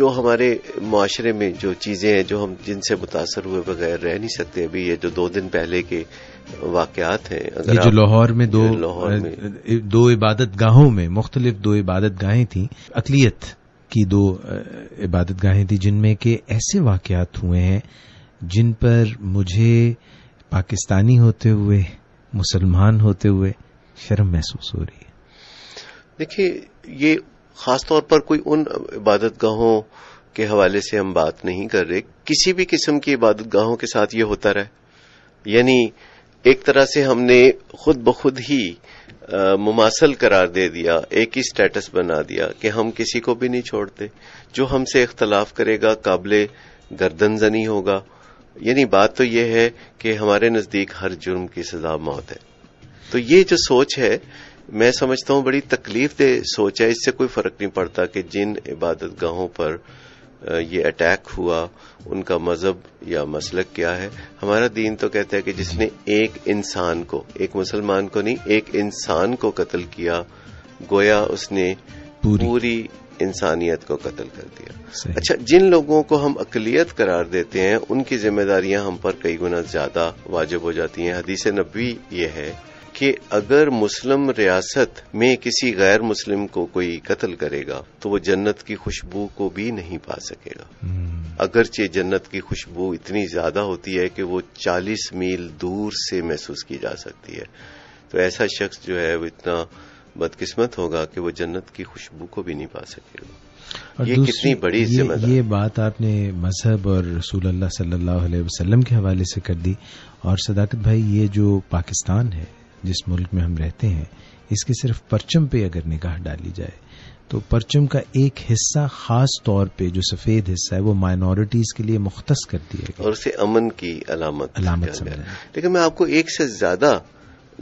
جو ہمارے معاشرے میں جو چیزیں ہیں جو ہم جن سے متاثر ہوئے بغیر رہ نہیں سکتے. ابھی یہ جو 2 دن پہلے کے واقعات ہیں، اگر جو لاہور میں دو عبادت گاہوں میں مختلف 2 عبادت گاہیں تھیں، اقلیت کی 2 عبادت گاہیں تھیں، جن میں کہ ایسے واقعات ہوئے ہیں جن پر مجھے پاکستانی ہوتے ہوئے، مسلمان ہوتے ہوئے شرم محسوس ہو رہی ہے. دیکھیے، یہ خاص طور پر کوئی ان عبادت گاہوں کے حوالے سے ہم بات نہیں کر رہے. کسی بھی قسم کی عبادت گاہوں کے ساتھ یہ ہوتا رہا، یعنی ایک طرح سے ہم نے خود بخود ہی مماثل قرار دے دیا، ایک ہی سٹیٹس بنا دیا کہ ہم کسی کو بھی نہیں چھوڑتے. جو ہم سے اختلاف کرے گا قابل گردن زنی ہوگا. یعنی بات تو یہ ہے کہ ہمارے نزدیک ہر جرم کی سزا موت ہے. تو یہ جو سوچ ہے، میں سمجھتا ہوں بڑی تکلیف دہ سوچ ہے. اس سے کوئی فرق نہیں پڑتا کہ جن عبادت گاہوں پر یہ اٹیک ہوا ان کا مذہب یا مسلک کیا ہے. ہمارا دین تو کہتا ہے کہ جس نے ایک انسان کو، ایک مسلمان کو نہیں، ایک انسان کو قتل کیا، گویا اس نے پوری انسانیت کو قتل کر دیا. اچھا، جن لوگوں کو ہم اقلیت قرار دیتے ہیں ان کی ذمہ داریاں ہم پر کئی گنا زیادہ واجب ہو جاتی ہیں. حدیث نبوی یہ ہے کہ اگر مسلم ریاست میں کسی غیر مسلم کو کوئی قتل کرے گا تو وہ جنت کی خوشبو کو بھی نہیں پا سکے گا. اگرچہ جنت کی خوشبو اتنی زیادہ ہوتی ہے کہ وہ 40 میل دور سے محسوس کی جا سکتی ہے. تو ایسا شخص جو ہے وہ اتنا بدقسمت ہوگا کہ وہ جنت کی خوشبو کو بھی نہیں پا سکے گا. یہ کتنی بڑی ذمہ داری. یہ بات آپ نے مذہب اور رسول اللہ صلی اللہ علیہ وسلم کے حوالے سے کر دی. اور صداقت بھائی، یہ جو پاکستان ہے جس ملک میں ہم رہتے ہیں، اس کے صرف پرچم پہ اگر نگاہ ڈالی جائے تو پرچم کا ایک حصہ خاص طور پہ جو سفید حصہ ہے وہ مائنورٹیز کے لیے مختص کر دیا گیا اور اسے امن کی علامت سمجھا. لیکن میں آپ کو ایک سے زیادہ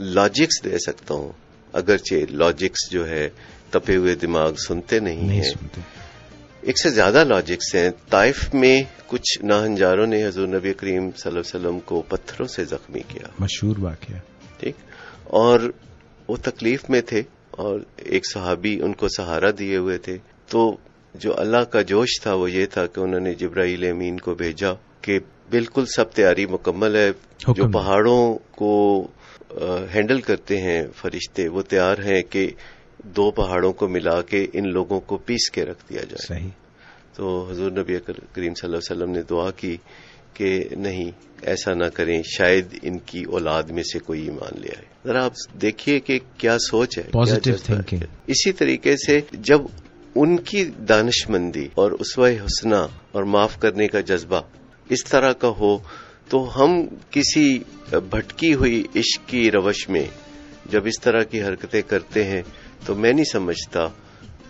لاجکس دے سکتا ہوں، اگرچہ لاجکس جو ہے تپے ہوئے دماغ سنتے نہیں ہیں. ایک سے زیادہ لاجکس ہیں. طائف میں کچھ ناہنجاروں نے حضور نبی کریم صلی اللہ علیہ وسلم کو پتھروں سے زخمی کیا. مشہور واقعہ. ٹھیک. اور وہ تکلیف میں تھے اور ایک صحابی ان کو سہارا دیے ہوئے تھے. تو جو اللہ کا جوش تھا وہ یہ تھا کہ انہوں نے جبرائیل امین کو بھیجا کہ بالکل سب تیاری مکمل ہے. جو پہاڑوں کو ہینڈل کرتے ہیں فرشتے، وہ تیار ہیں کہ 2 پہاڑوں کو ملا کے ان لوگوں کو پیس کے رکھ دیا جائے. صحیح. تو حضور نبی کریم صلی اللہ علیہ وسلم نے دعا کی کہ نہیں، ایسا نہ کریں، شاید ان کی اولاد میں سے کوئی ایمان لے آئے. ذرا آپ دیکھیے کہ کیا سوچ ہے، پازیٹیو تھنکنگ. اسی طریقے سے جب ان کی دانش مندی اور اسوہ حسنہ اور معاف کرنے کا جذبہ اس طرح کا ہو تو ہم کسی بھٹکی ہوئی عشق کی روش میں جب اس طرح کی حرکتیں کرتے ہیں تو میں نہیں سمجھتا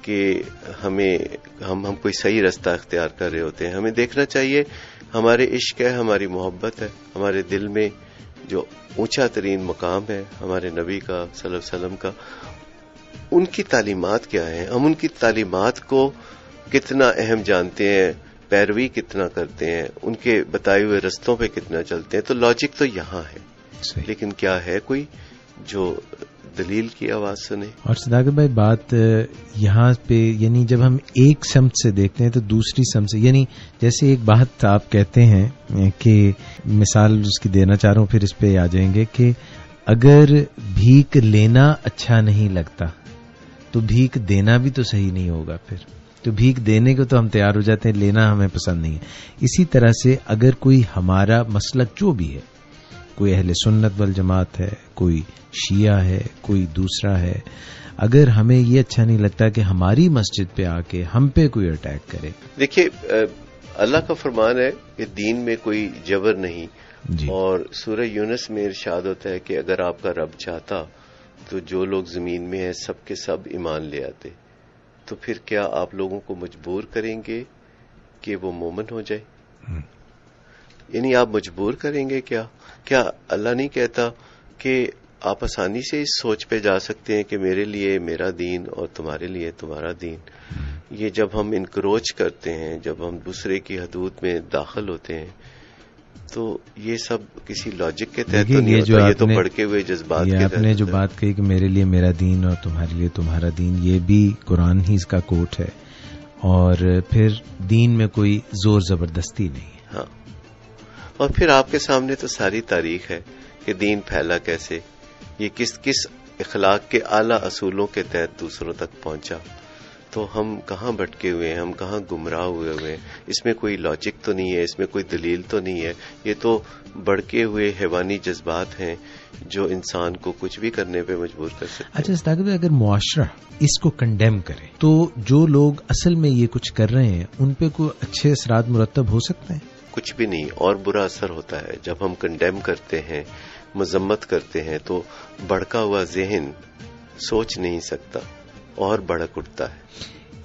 کہ ہم کوئی صحیح رستہ اختیار کر رہے ہوتے ہیں. ہمیں دیکھنا چاہیے ہمارے عشق ہے، ہماری محبت ہے، ہمارے دل میں جو اونچا ترین مقام ہے ہمارے نبی کا صلی اللہ علیہ وسلم کا، ان کی تعلیمات کیا ہیں، ہم ان کی تعلیمات کو کتنا اہم جانتے ہیں، پیروی کتنا کرتے ہیں، ان کے بتائے ہوئے رستوں پہ کتنا چلتے ہیں. تو لاجک تو یہاں ہے. لیکن کیا ہے کوئی جو دلیل کی آواز سنے؟ اور صداقت بھائی، بات یہاں پہ یعنی جب ہم ایک سمت سے دیکھتے ہیں تو دوسری سمت سے، یعنی جیسے ایک بات آپ کہتے ہیں کہ مثال اس کی دینا چاہ رہا ہوں، پھر اس پہ آ جائیں گے کہ اگر بھیک لینا اچھا نہیں لگتا تو بھیک دینا بھی تو صحیح نہیں ہوگا. پھر تو بھیک دینے کو تو ہم تیار ہو جاتے ہیں، لینا ہمیں پسند نہیں ہے. اسی طرح سے اگر کوئی ہمارا مسلک جو بھی ہے، کوئی اہل سنت والجماعت ہے، کوئی شیعہ ہے، کوئی دوسرا ہے، اگر ہمیں یہ اچھا نہیں لگتا کہ ہماری مسجد پہ آ کے ہم پہ کوئی اٹیک کرے. دیکھیے، اللہ کا فرمان ہے کہ دین میں کوئی جبر نہیں جی. اور سورہ یونس میں ارشاد ہوتا ہے کہ اگر آپ کا رب چاہتا تو جو لوگ زمین میں ہیں سب کے سب ایمان لے آتے. تو پھر کیا آپ لوگوں کو مجبور کریں گے کہ وہ مومن ہو جائے؟ یعنی آپ مجبور کریں گے کیا اللہ نہیں کہتا کہ آپ آسانی سے اس سوچ پہ جا سکتے ہیں کہ میرے لیے میرا دین اور تمہارے لیے تمہارا دین؟ یہ جب ہم انکروچ کرتے ہیں، جب ہم دوسرے کی حدود میں داخل ہوتے ہیں تو یہ سب کسی لاجک کے تحت نہیں ہوتا، یہ تو بڑکے ہوئے جذبات کے تحت. آپ نے جو بات کہی کہ میرے لیے میرا دین اور تمہارے لیے تمہارا دین، یہ بھی قرآن ہی اس کا کوٹ ہے. اور پھر دین میں کوئی زور زبردستی نہیں ہے. ہاں، اور پھر آپ کے سامنے تو ساری تاریخ ہے کہ دین پھیلا کیسے، یہ کس کس اخلاق کے اعلی اصولوں کے تحت دوسروں تک پہنچا. تو ہم کہاں بھٹکے ہوئے ہیں، ہم کہاں گمراہ ہوئے ہوئے ہیں. اس میں کوئی لاجک تو نہیں ہے، اس میں کوئی دلیل تو نہیں ہے. یہ تو بڑکے ہوئے حیوانی جذبات ہیں جو انسان کو کچھ بھی کرنے پہ مجبور کر سکتے ہیں. اچھا استاد بھائی، اگر معاشرہ اس کو کنڈیم کرے تو جو لوگ اصل میں یہ کچھ کر رہے ہیں ان پہ کوئی اچھے اثرات مرتب ہو سکتے ہیں؟ کچھ بھی نہیں، اور برا اثر ہوتا ہے. جب ہم کنڈیم کرتے ہیں، مذمت کرتے ہیں، تو بڑکا ہوا ذہن سوچ نہیں سکتا اور بڑک اٹھتا ہے.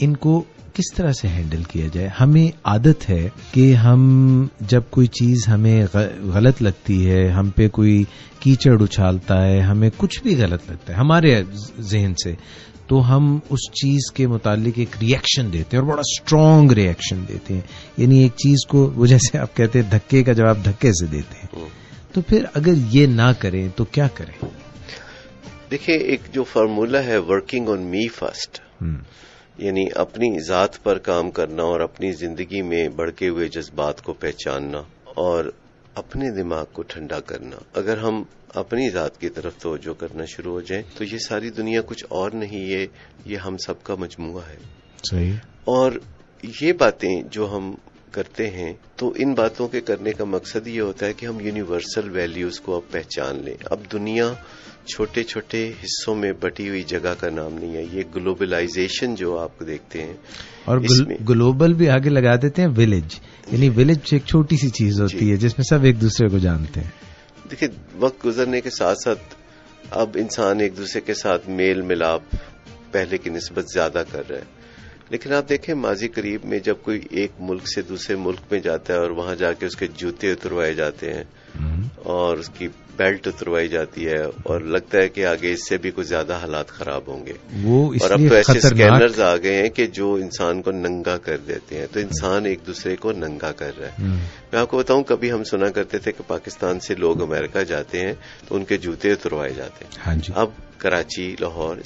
ان کو کس طرح سے ہینڈل کیا جائے؟ ہمیں عادت ہے کہ ہم جب کوئی چیز ہمیں غلط لگتی ہے، ہم پہ کوئی کیچڑ اچھالتا ہے، ہمیں کچھ بھی غلط لگتا ہے ہمارے ذہن سے، تو ہم اس چیز کے متعلق ایک ری ایکشن دیتے ہیں اور بڑا اسٹرانگ ری ایکشن دیتے ہیں. یعنی ایک چیز کو وہ جیسے آپ کہتے ہیں دھکے کا جواب دھکے سے دیتے ہیں. تو پھر اگر یہ نہ کریں تو کیا کریں؟ دیکھیں، ایک جو فارمولا ہے ورکنگ آن می فرسٹ، یعنی اپنی ذات پر کام کرنا اور اپنی زندگی میں بڑھکے ہوئے جذبات کو پہچاننا اور اپنے دماغ کو ٹھنڈا کرنا. اگر ہم اپنی ذات کی طرف توجہ کرنا شروع ہو جائیں تو یہ ساری دنیا کچھ اور نہیں، یہ ہم سب کا مجموعہ ہے. صحیح. اور یہ باتیں جو ہم کرتے ہیں تو ان باتوں کے کرنے کا مقصد یہ ہوتا ہے کہ ہم یونیورسل ویلیوز کو اب پہچان لیں. اب دنیا چھوٹے چھوٹے حصوں میں بٹی ہوئی جگہ کا نام نہیں ہے. یہ گلوبلائزیشن جو آپ دیکھتے ہیں، اور گلوبل بھی آگے لگا دیتے ہیں ولیج، یعنی ولیج ایک چھوٹی سی چیز ہوتی ہے جس میں سب ایک دوسرے کو جانتے ہیں. دیکھیں، وقت گزرنے کے ساتھ ساتھ اب انسان ایک دوسرے کے ساتھ میل ملاپ پہلے کی نسبت زیادہ کر رہا ہے. لیکن آپ دیکھیں ماضی قریب میں جب کوئی ایک ملک سے دوسرے ملک میں جاتا ہے اور وہاں جا کے اس کے جوتے اتروائے جاتے ہیں اور اس کی بیلٹ اتروائی جاتی ہے اور لگتا ہے کہ آگے اس سے بھی کچھ زیادہ حالات خراب ہوں گے. اور اب تو ایسے اسکینرز آ گئے ہیں کہ جو انسان کو ننگا کر دیتے ہیں. تو انسان ایک دوسرے کو ننگا کر رہا ہے. میں آپ کو بتاؤں، کبھی ہم سنا کرتے تھے کہ پاکستان سے لوگ امریکہ جاتے ہیں تو ان کے جوتے اتروائے جاتے ہیں. ہاں جی. اب کراچی، لاہور